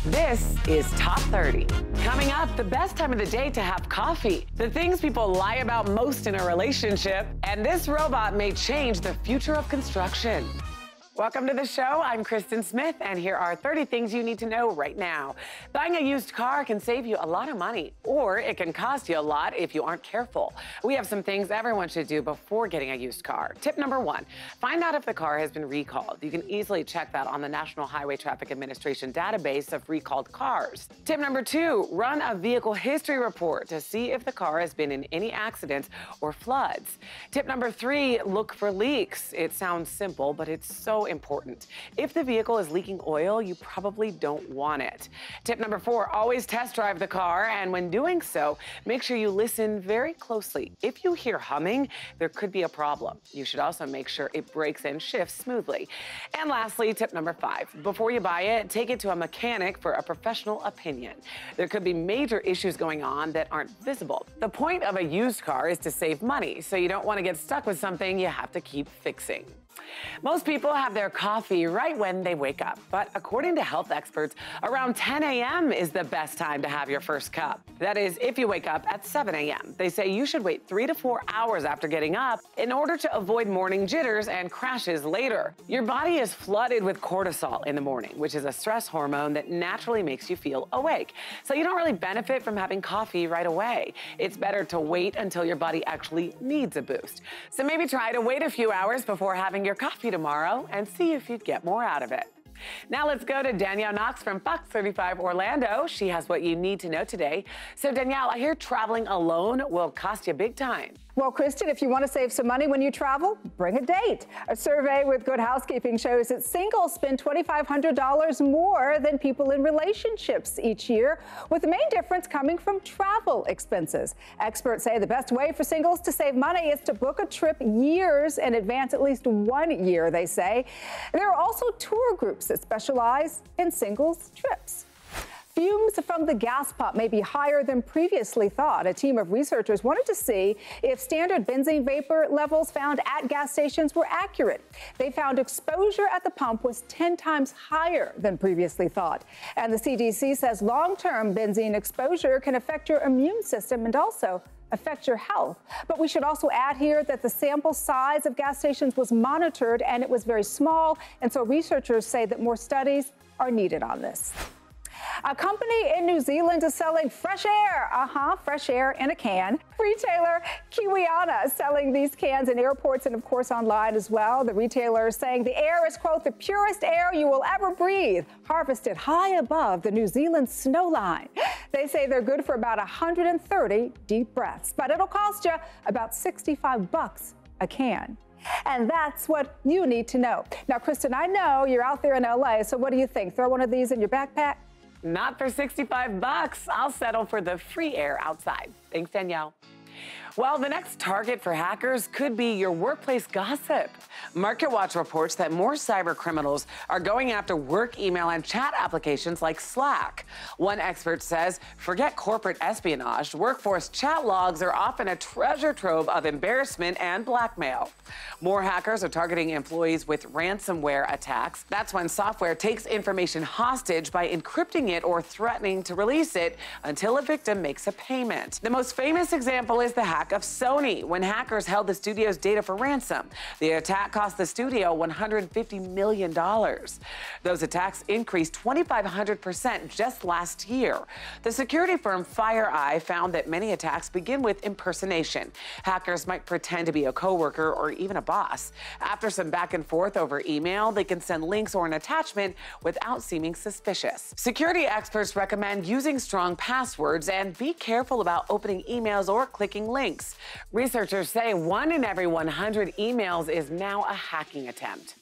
This is Top 30. Coming up, the best time of the day to have coffee, the things people lie about most in a relationship, and this robot may change the future of construction. Welcome to the show. I'm Kristen Smith, and here are 30 things you need to know right now. Buying a used car can save you a lot of money, or it can cost you a lot if you aren't careful. We have some things everyone should do before getting a used car. Tip number 1, find out if the car has been recalled. You can easily check that on the National Highway Traffic Administration database of recalled cars. Tip number 2, run a vehicle history report to see if the car has been in any accidents or floods. Tip number 3, look for leaks. It sounds simple, but it's so important. If the vehicle is leaking oil, you probably don't want it. Tip number 4, always test drive the car, and when doing so, make sure you listen very closely. If you hear humming, there could be a problem. You should also make sure it brakes and shifts smoothly. And lastly, tip number 5, before you buy it, take it to a mechanic for a professional opinion. There could be major issues going on that aren't visible. The point of a used car is to save money, so you don't want to get stuck with something you have to keep fixing. Most people have their coffee right when they wake up, but according to health experts, around 10 a.m. is the best time to have your first cup. That is, if you wake up at 7 a.m. They say you should wait 3 to 4 hours after getting up in order to avoid morning jitters and crashes later. Your body is flooded with cortisol in the morning, which is a stress hormone that naturally makes you feel awake. So you don't really benefit from having coffee right away. It's better to wait until your body actually needs a boost. So maybe try to wait a few hours before having your coffee tomorrow and see if you'd get more out of it. Now let's go to Danielle Knox from Fox 35 Orlando. She has what you need to know today. So Danielle, I hear traveling alone will cost you big time. Well, Kristen, if you want to save some money when you travel, bring a date. A survey with Good Housekeeping shows that singles spend $2,500 more than people in relationships each year, with the main difference coming from travel expenses. Experts say the best way for singles to save money is to book a trip years in advance, at least 1 year, they say. There are also tour groups that specialize in singles trips. Fumes from the gas pump may be higher than previously thought. A team of researchers wanted to see if standard benzene vapor levels found at gas stations were accurate. They found exposure at the pump was 10 times higher than previously thought. And the CDC says long-term benzene exposure can affect your immune system and also affect your health. But we should also add here that the sample size of gas stations was monitored and it was very small. And so researchers say that more studies are needed on this. A company in New Zealand is selling fresh air. Fresh air in a can. Retailer Kiwiana is selling these cans in airports and, of course, online as well. The retailer is saying the air is, quote, the purest air you will ever breathe, harvested high above the New Zealand snow line. They say they're good for about 130 deep breaths, but it'll cost you about $65 a can. And that's what you need to know. Now, Kristen, I know you're out there in LA, so what do you think? Throw one of these in your backpack? Not for $65. I'll settle for the free air outside. Thanks, Danielle. Well, the next target for hackers could be your workplace gossip. MarketWatch reports that more cyber criminals are going after work email and chat applications like Slack. One expert says, forget corporate espionage, workforce chat logs are often a treasure trove of embarrassment and blackmail. More hackers are targeting employees with ransomware attacks. That's when software takes information hostage by encrypting it or threatening to release it until a victim makes a payment. The most famous example is the hack of Sony, when hackers held the studio's data for ransom. The attack cost the studio $150 million. Those attacks increased 2,500% just last year. The security firm FireEye found that many attacks begin with impersonation. Hackers might pretend to be a coworker or even a boss. After some back and forth over email, they can send links or an attachment without seeming suspicious. Security experts recommend using strong passwords and be careful about opening emails or clicking links. Researchers say 1 in every 100 emails is now a hacking attempt.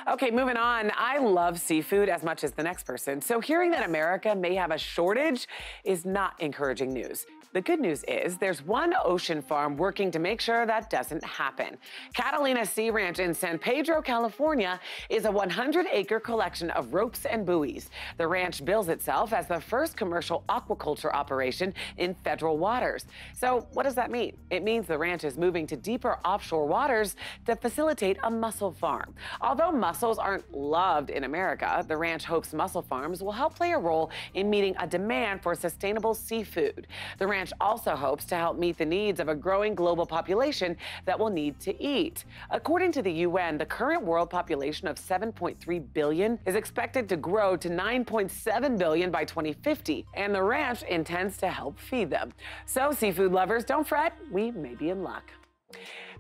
Okay, moving on. I love seafood as much as the next person, so hearing that America may have a shortage is not encouraging news. The good news is there's one ocean farm working to make sure that doesn't happen. Catalina Sea Ranch in San Pedro, California, is a 100-acre collection of ropes and buoys. The ranch bills itself as the first commercial aquaculture operation in federal waters. So what does that mean? It means the ranch is moving to deeper offshore waters to facilitate a mussel farm. Although mussels aren't loved in America, the ranch hopes mussel farms will help play a role in meeting a demand for sustainable seafood. The ranch also hopes to help meet the needs of a growing global population that will need to eat. According to the UN, the current world population of 7.3 billion is expected to grow to 9.7 billion by 2050, and the ranch intends to help feed them. So, seafood lovers, don't fret, we may be in luck.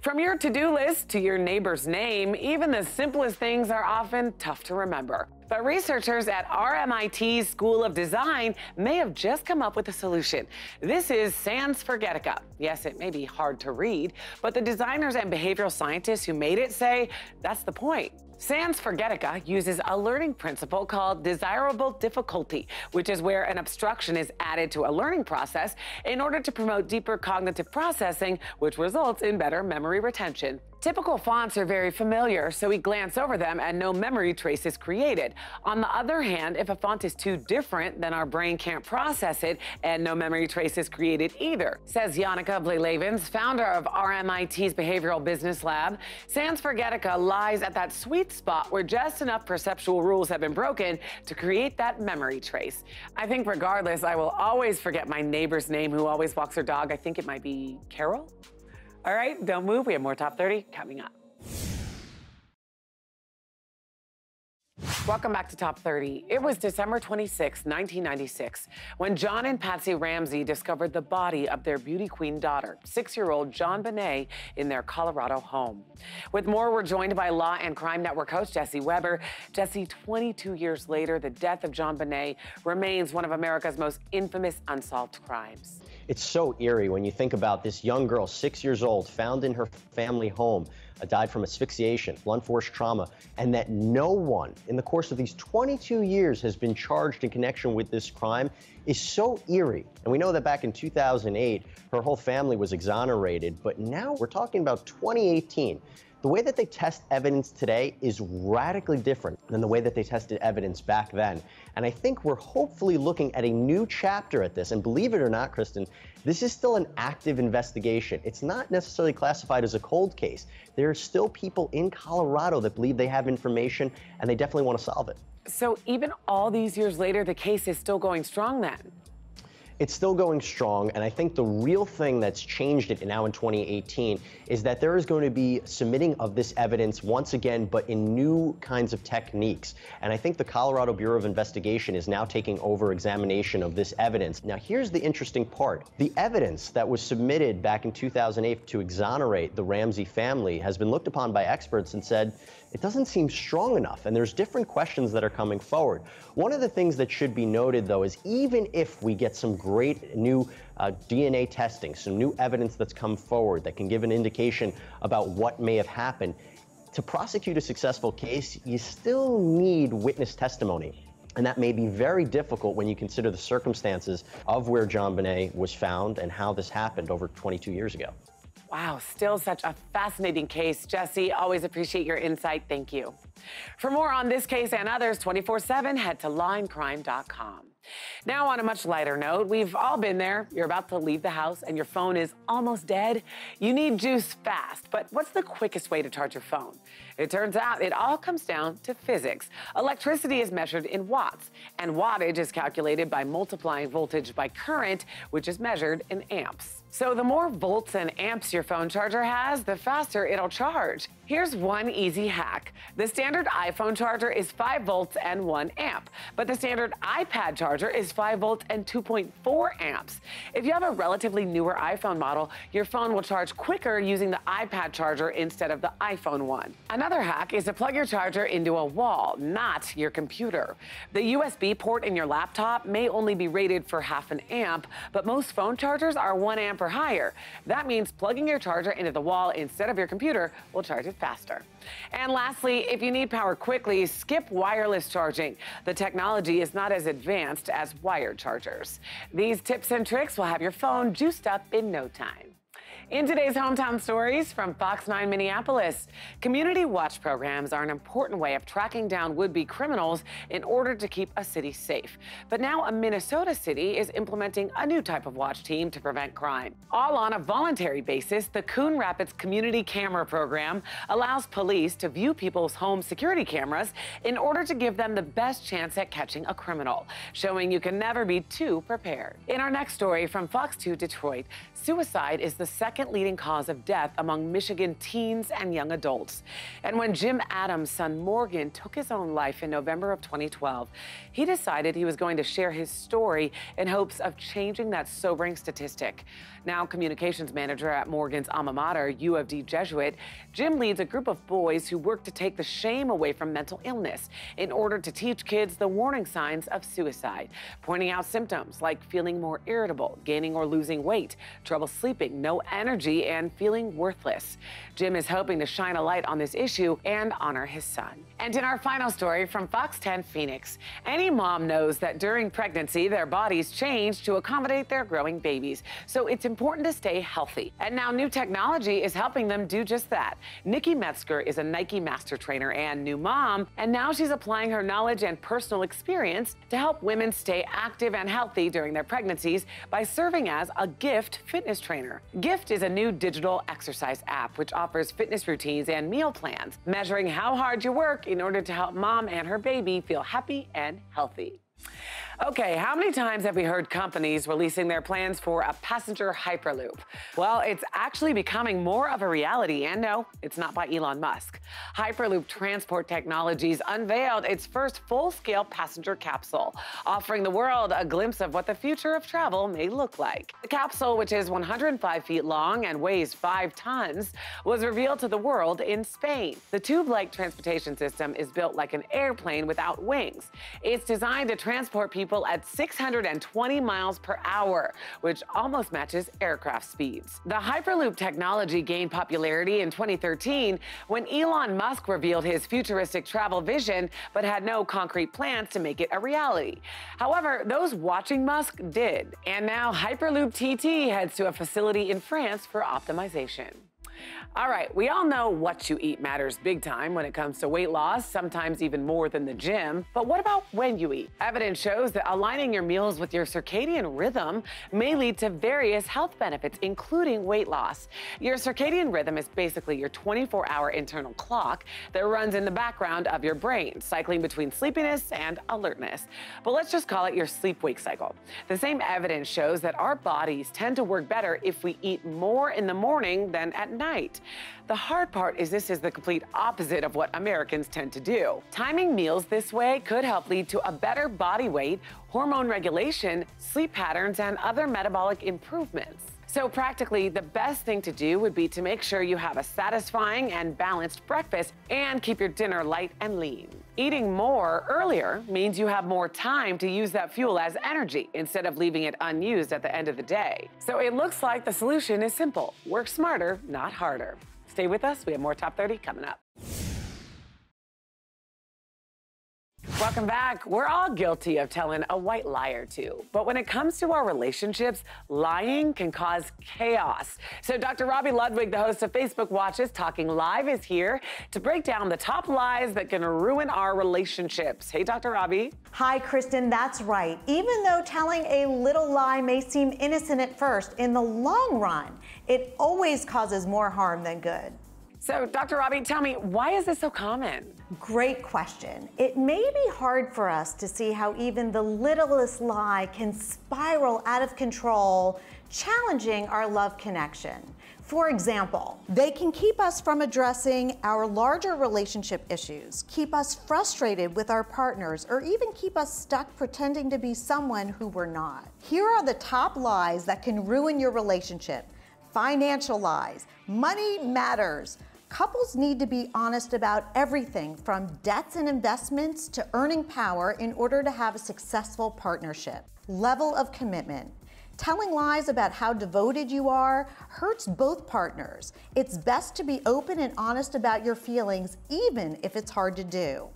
From your to-do list to your neighbor's name, even the simplest things are often tough to remember. But researchers at RMIT's School of Design may have just come up with a solution. This is Sans Forgetica. Yes, it may be hard to read, but the designers and behavioral scientists who made it say that's the point. Sans Forgetica uses a learning principle called desirable difficulty, which is where an obstruction is added to a learning process in order to promote deeper cognitive processing, which results in better memory retention. Typical fonts are very familiar, so we glance over them and no memory trace is created. On the other hand, if a font is too different, then our brain can't process it and no memory trace is created either, says Janneke Blelevens, founder of RMIT's Behavioral Business Lab. Sans Forgetica lies at that sweet spot where just enough perceptual rules have been broken to create that memory trace. I think regardless, I will always forget my neighbor's name who always walks her dog. I think it might be Carol. All right, don't move. We have more Top 30 coming up. Welcome back to Top 30. It was December 26, 1996, when John and Patsy Ramsey discovered the body of their beauty queen daughter, 6-year-old JonBenét, in their Colorado home. With more, we're joined by Law and Crime Network host Jesse Weber. Jesse, 22 years later, the death of JonBenét remains one of America's most infamous unsolved crimes. It's so eerie when you think about this young girl, 6 years old, found in her family home, died from asphyxiation, blunt force trauma, and that no one in the course of these 22 years has been charged in connection with this crime is so eerie. And we know that back in 2008, her whole family was exonerated, but now we're talking about 2018. The way that they test evidence today is radically different than the way that they tested evidence back then. And I think we're hopefully looking at a new chapter at this. And believe it or not, Kristen, this is still an active investigation. It's not necessarily classified as a cold case. There are still people in Colorado that believe they have information, and they definitely want to solve it. So even all these years later, the case is still going strong then? It's still going strong, and I think the real thing that's changed it now in 2018 is that there is going to be submitting of this evidence once again, but in new kinds of techniques. And I think the Colorado Bureau of Investigation is now taking over examination of this evidence. Now, here's the interesting part. The evidence that was submitted back in 2008 to exonerate the Ramsey family has been looked upon by experts and said, it doesn't seem strong enough, and there's different questions that are coming forward. One of the things that should be noted, though, is even if we get some great new DNA testing, some new evidence that's come forward that can give an indication about what may have happened, to prosecute a successful case, you still need witness testimony. And that may be very difficult when you consider the circumstances of where JonBenét was found and how this happened over 22 years ago. Wow, still such a fascinating case. Jesse, always appreciate your insight. Thank you. For more on this case and others 24/7, head to lawandcrime.com. Now, on a much lighter note, we've all been there. You're about to leave the house and your phone is almost dead. You need juice fast, but what's the quickest way to charge your phone? It turns out it all comes down to physics. Electricity is measured in watts, and wattage is calculated by multiplying voltage by current, which is measured in amps. So the more volts and amps your phone charger has, the faster it'll charge. Here's one easy hack. The standard iPhone charger is 5 volts and 1 amp, but the standard iPad charger is 5 volts and 2.4 amps. If you have a relatively newer iPhone model, your phone will charge quicker using the iPad charger instead of the iPhone one. Another hack is to plug your charger into a wall, not your computer. The USB port in your laptop may only be rated for half an amp, but most phone chargers are 1 amp or higher. That means plugging your charger into the wall instead of your computer will charge it faster. And lastly, if you need power quickly, skip wireless charging. The technology is not as advanced as wired chargers. These tips and tricks will have your phone juiced up in no time. In today's Hometown Stories from Fox 9 Minneapolis, community watch programs are an important way of tracking down would-be criminals in order to keep a city safe. But now a Minnesota city is implementing a new type of watch team to prevent crime. All on a voluntary basis, the Coon Rapids Community Camera Program allows police to view people's home security cameras in order to give them the best chance at catching a criminal, showing you can never be too prepared. In our next story from Fox 2 Detroit, suicide is the second leading cause of death among Michigan teens and young adults. And when Jim Adams' son Morgan took his own life in November of 2012, he decided he was going to share his story in hopes of changing that sobering statistic. Now communications manager at Morgan's alma mater, U of D Jesuit, Jim leads a group of boys who work to take the shame away from mental illness in order to teach kids the warning signs of suicide, pointing out symptoms like feeling more irritable, gaining or losing weight, trouble sleeping, no energy, and feeling worthless. Jim is hoping to shine a light on this issue and honor his son. And in our final story from Fox 10 Phoenix, any mom knows that during pregnancy, their bodies change to accommodate their growing babies. So it's important to stay healthy. And now new technology is helping them do just that. Nikki Metzger is a Nike master trainer and new mom, and now she's applying her knowledge and personal experience to help women stay active and healthy during their pregnancies by serving as a Gift fitness trainer. Gift is a new digital exercise app which offers fitness routines and meal plans, measuring how hard you work in order to help mom and her baby feel happy and healthy. Okay, how many times have we heard companies releasing their plans for a passenger Hyperloop? Well, it's actually becoming more of a reality, and no, it's not by Elon Musk. Hyperloop Transport Technologies unveiled its first full-scale passenger capsule, offering the world a glimpse of what the future of travel may look like. The capsule, which is 105 feet long and weighs 5 tons, was revealed to the world in Spain. The tube-like transportation system is built like an airplane without wings. It's designed to transport people at 620 miles per hour, which almost matches aircraft speeds. The Hyperloop technology gained popularity in 2013 when Elon Musk revealed his futuristic travel vision, but had no concrete plans to make it a reality. However, those watching Musk did, and now Hyperloop TT heads to a facility in France for optimization. All right, we all know what you eat matters big time when it comes to weight loss, sometimes even more than the gym. But what about when you eat? Evidence shows that aligning your meals with your circadian rhythm may lead to various health benefits, including weight loss. Your circadian rhythm is basically your 24-hour internal clock that runs in the background of your brain, cycling between sleepiness and alertness. But let's just call it your sleep-wake cycle. The same evidence shows that our bodies tend to work better if we eat more in the morning than at night. The hard part is this is the complete opposite of what Americans tend to do. Timing meals this way could help lead to a better body weight, hormone regulation, sleep patterns, and other metabolic improvements. So practically, the best thing to do would be to make sure you have a satisfying and balanced breakfast and keep your dinner light and lean. Eating more earlier means you have more time to use that fuel as energy instead of leaving it unused at the end of the day. So it looks like the solution is simple. Work smarter, not harder. Stay with us. We have more Top 30 coming up. Welcome back. We're all guilty of telling a white lie or two. But when it comes to our relationships, lying can cause chaos. So Dr. Robbie Ludwig, the host of Facebook Watches Talking Live, is here to break down the top lies that can ruin our relationships. Hey, Dr. Robbie. Hi, Kristen. That's right. Even though telling a little lie may seem innocent at first, in the long run, it always causes more harm than good. So, Dr. Robbie, tell me, why is this so common? Great question. It may be hard for us to see how even the littlest lie can spiral out of control, challenging our love connection. For example, they can keep us from addressing our larger relationship issues, keep us frustrated with our partners, or even keep us stuck pretending to be someone who we're not. Here are the top lies that can ruin your relationship. Financial lies. Money matters. Couples need to be honest about everything from debts and investments to earning power in order to have a successful partnership. Level of commitment. Telling lies about how devoted you are hurts both partners. It's best to be open and honest about your feelings, even if it's hard to do.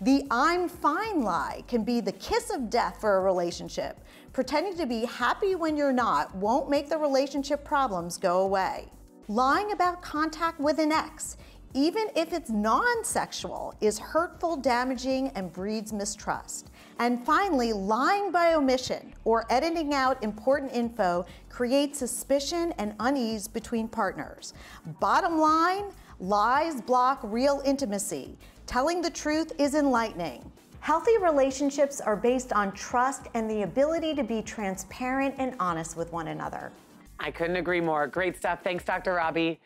The "I'm fine" lie can be the kiss of death for a relationship. Pretending to be happy when you're not won't make the relationship problems go away. Lying about contact with an ex, even if it's non-sexual, is hurtful, damaging, and breeds mistrust. And finally, lying by omission or editing out important info creates suspicion and unease between partners. Bottom line, lies block real intimacy. Telling the truth is enlightening. Healthy relationships are based on trust and the ability to be transparent and honest with one another. I couldn't agree more. Great stuff. Thanks, Dr. Robbie.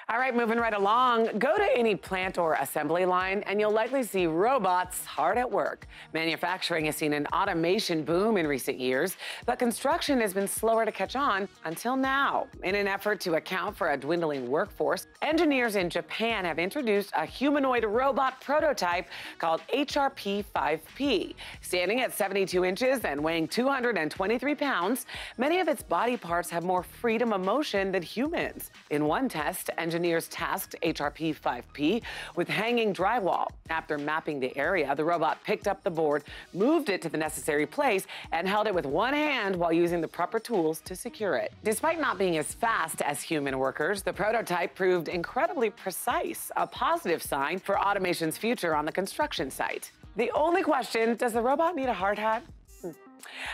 All right, moving right along, go to any plant or assembly line and you'll likely see robots hard at work. Manufacturing has seen an automation boom in recent years, but construction has been slower to catch on until now. In an effort to account for a dwindling workforce, engineers in Japan have introduced a humanoid robot prototype called HRP-5P. Standing at 72 inches and weighing 223 pounds, many of its body parts have more freedom of motion than humans. In one test, engineers tasked HRP-5P with hanging drywall. After mapping the area, the robot picked up the board, moved it to the necessary place, and held it with one hand while using the proper tools to secure it. Despite not being as fast as human workers, the prototype proved incredibly precise, a positive sign for automation's future on the construction site. The only question, does the robot need a hard hat?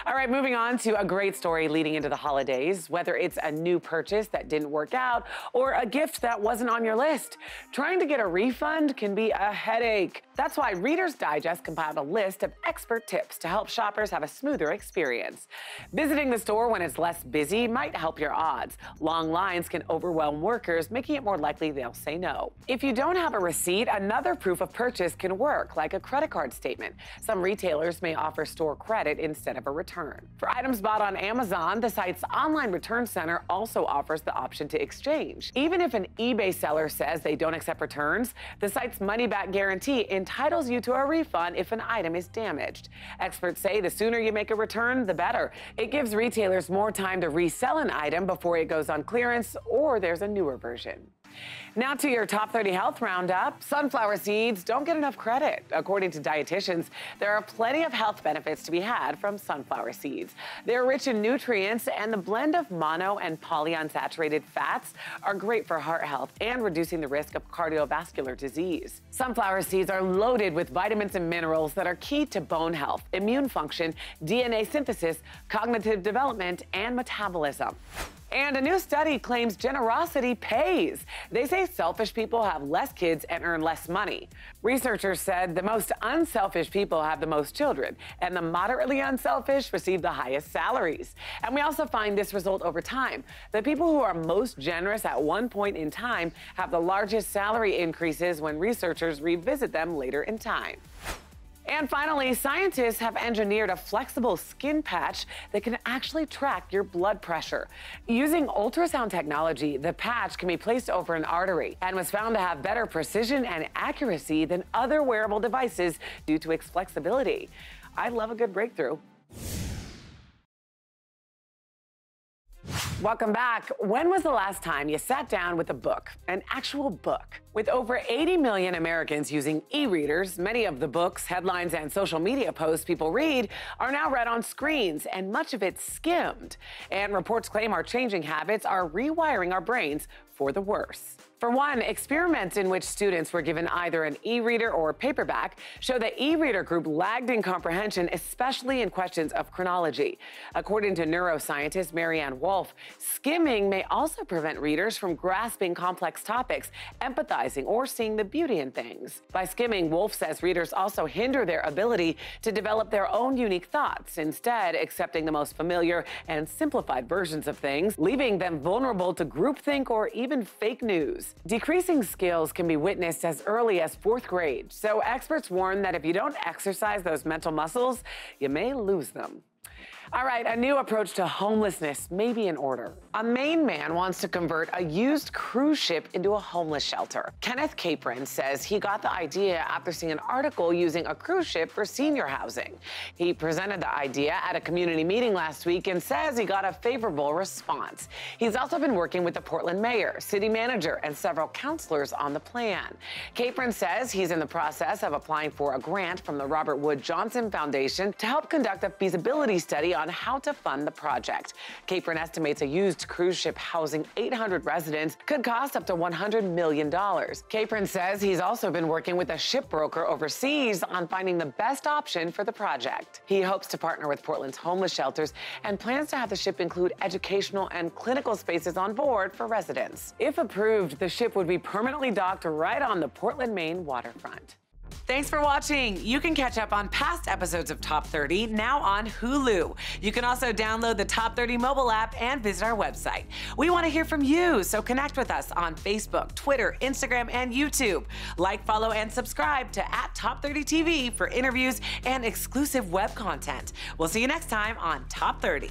All right, moving on to a great story leading into the holidays, whether it's a new purchase that didn't work out or a gift that wasn't on your list. Trying to get a refund can be a headache. That's why Reader's Digest compiled a list of expert tips to help shoppers have a smoother experience. Visiting the store when it's less busy might help your odds. Long lines can overwhelm workers, making it more likely they'll say no. If you don't have a receipt, another proof of purchase can work, like a credit card statement. Some retailers may offer store credit instead of a return. For items bought on Amazon, the site's online return center also offers the option to exchange. Even if an eBay seller says they don't accept returns, the site's money-back guarantee entitles you to a refund if an item is damaged. Experts say the sooner you make a return, the better. It gives retailers more time to resell an item before it goes on clearance or there's a newer version. Now to your top 30 health roundup. Sunflower seeds don't get enough credit. According to dietitians, there are plenty of health benefits to be had from sunflower seeds. They're rich in nutrients, and the blend of mono and polyunsaturated fats are great for heart health and reducing the risk of cardiovascular disease. Sunflower seeds are loaded with vitamins and minerals that are key to bone health, immune function, DNA synthesis, cognitive development, and metabolism. And a new study claims generosity pays. They say selfish people have less kids and earn less money. Researchers said the most unselfish people have the most children, and the moderately unselfish receive the highest salaries. And we also find this result over time. The people who are most generous at one point in time have the largest salary increases when researchers revisit them later in time. And finally, scientists have engineered a flexible skin patch that can actually track your blood pressure. Using ultrasound technology, the patch can be placed over an artery and was found to have better precision and accuracy than other wearable devices due to its flexibility. I love a good breakthrough. Welcome back. When was the last time you sat down with a book, an actual book? With over 80 million Americans using e-readers, many of the books, headlines, and social media posts people read are now read on screens, and much of it skimmed. And reports claim our changing habits are rewiring our brains for the worse. For one, experiments in which students were given either an e-reader or a paperback show the e-reader group lagged in comprehension, especially in questions of chronology. According to neuroscientist Marianne Wolf, skimming may also prevent readers from grasping complex topics, empathizing, or seeing the beauty in things. By skimming, Wolf says readers also hinder their ability to develop their own unique thoughts, instead accepting the most familiar and simplified versions of things, leaving them vulnerable to groupthink or even fake news. Decreasing skills can be witnessed as early as 4th grade, so experts warn that if you don't exercise those mental muscles, you may lose them. All right, a new approach to homelessness may be in order. A Maine man wants to convert a used cruise ship into a homeless shelter. Kenneth Capron says he got the idea after seeing an article using a cruise ship for senior housing. He presented the idea at a community meeting last week and says he got a favorable response. He's also been working with the Portland mayor, city manager, and several counselors on the plan. Capron says he's in the process of applying for a grant from the Robert Wood Johnson Foundation to help conduct a feasibility study on how to fund the project. Capron estimates a used cruise ship housing 800 residents could cost up to $100 million. Capron says he's also been working with a shipbroker overseas on finding the best option for the project. He hopes to partner with Portland's homeless shelters and plans to have the ship include educational and clinical spaces on board for residents. If approved, the ship would be permanently docked right on the Portland, Maine waterfront. Thanks for watching. You can catch up on past episodes of Top 30 now on Hulu. You can also download the Top 30 mobile app and visit our website. We want to hear from you, so connect with us on Facebook, Twitter, Instagram, and YouTube. Like, follow, and subscribe to @Top30TV for interviews and exclusive web content. We'll see you next time on Top 30.